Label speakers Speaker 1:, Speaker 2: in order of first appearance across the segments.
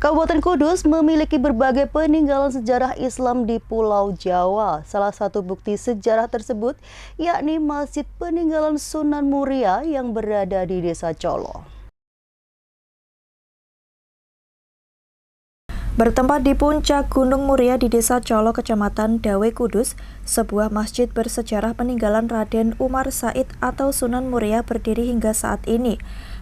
Speaker 1: Kabupaten Kudus memiliki berbagai peninggalan sejarah Islam di Pulau Jawa. Salah satu bukti sejarah tersebut yakni Masjid Peninggalan Sunan Muria yang berada di Desa Colo. Bertempat di puncak Gunung Muria di Desa Colo, Kecamatan Dawe, Kudus, sebuah masjid bersejarah peninggalan Raden Umar Said atau Sunan Muria berdiri hingga saat ini.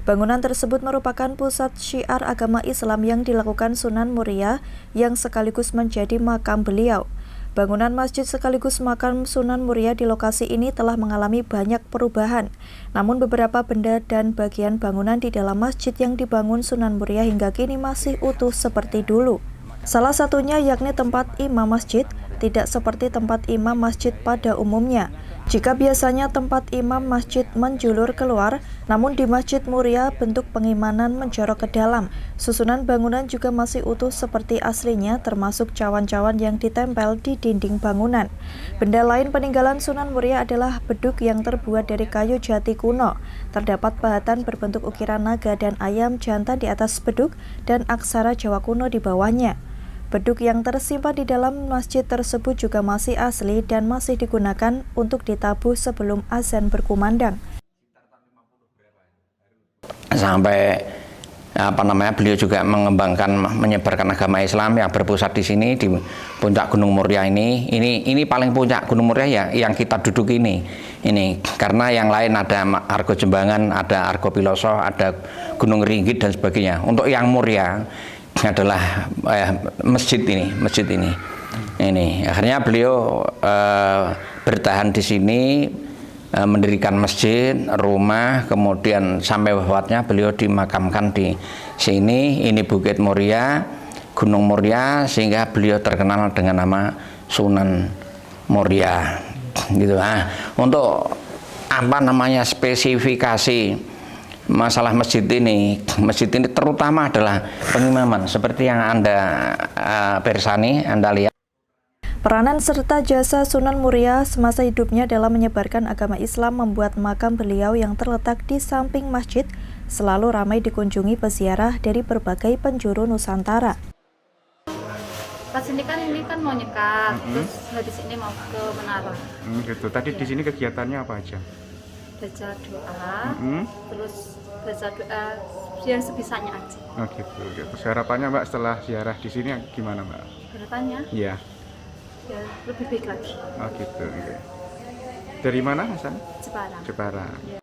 Speaker 1: Bangunan tersebut merupakan pusat syiar agama Islam yang dilakukan Sunan Muria yang sekaligus menjadi makam beliau. Bangunan masjid sekaligus makam Sunan Muria di lokasi ini telah mengalami banyak perubahan. Namun beberapa benda dan bagian bangunan di dalam masjid yang dibangun Sunan Muria hingga kini masih utuh seperti dulu. Salah satunya yakni tempat imam masjid, tidak seperti tempat imam masjid pada umumnya. Jika biasanya tempat imam masjid menjulur keluar, namun di Masjid Muria bentuk pengimanan menjorok ke dalam. Susunan bangunan juga masih utuh seperti aslinya, termasuk cawan-cawan yang ditempel di dinding bangunan. Benda lain peninggalan Sunan Muria adalah beduk yang terbuat dari kayu jati kuno. Terdapat pahatan berbentuk ukiran naga dan ayam jantan di atas beduk dan aksara Jawa kuno di bawahnya. Beduk yang tersimpan di dalam masjid tersebut juga masih asli dan masih digunakan untuk ditabuh sebelum azan berkumandang.
Speaker 2: Sampai beliau juga mengembangkan, menyebarkan agama Islam yang berpusat di sini di puncak Gunung Muria ini. Ini paling puncak Gunung Muria ya yang kita duduk ini. Karena yang lain ada Argo Jembangan, ada Argo Piloso, ada Gunung Ringgit dan sebagainya. Untuk yang Muria adalah masjid ini. Akhirnya beliau bertahan di sini, mendirikan masjid, rumah, kemudian sampai wafatnya beliau dimakamkan di sini. Ini Bukit Muria, Gunung Muria, sehingga beliau terkenal dengan nama Sunan Muria. Gitu. Untuk spesifikasi masalah masjid ini terutama adalah pengimaman seperti yang Anda persani, Anda lihat.
Speaker 1: Peranan serta jasa Sunan Muria semasa hidupnya dalam menyebarkan agama Islam membuat makam beliau yang terletak di samping masjid selalu ramai dikunjungi peziarah dari berbagai penjuru Nusantara.
Speaker 3: Pas ini kan mau nyekat, terus habis ini mau ke menara.
Speaker 4: Gitu. Tadi di sini kegiatannya apa aja?
Speaker 3: Baca doa, terus baca doa yang sebisanya aja.
Speaker 4: Oh gitu. Harapannya Mbak setelah ziarah di sini gimana Mbak?
Speaker 3: Harapannya?
Speaker 4: Iya.
Speaker 3: Ya lebih baik lagi.
Speaker 4: Oh gitu. Okay. Dari mana asal? Jepara.
Speaker 3: Ya.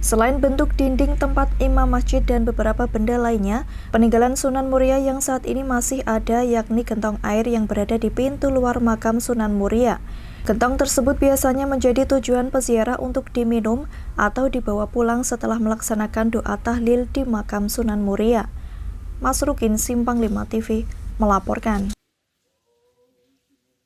Speaker 1: Selain bentuk dinding tempat imam masjid dan beberapa benda lainnya, peninggalan Sunan Muria yang saat ini masih ada yakni gentong air yang berada di pintu luar makam Sunan Muria. Gentong tersebut biasanya menjadi tujuan peziarah untuk diminum atau dibawa pulang setelah melaksanakan doa tahlil di makam Sunan Muria. Mas Rukin, Simpang 5 TV, melaporkan.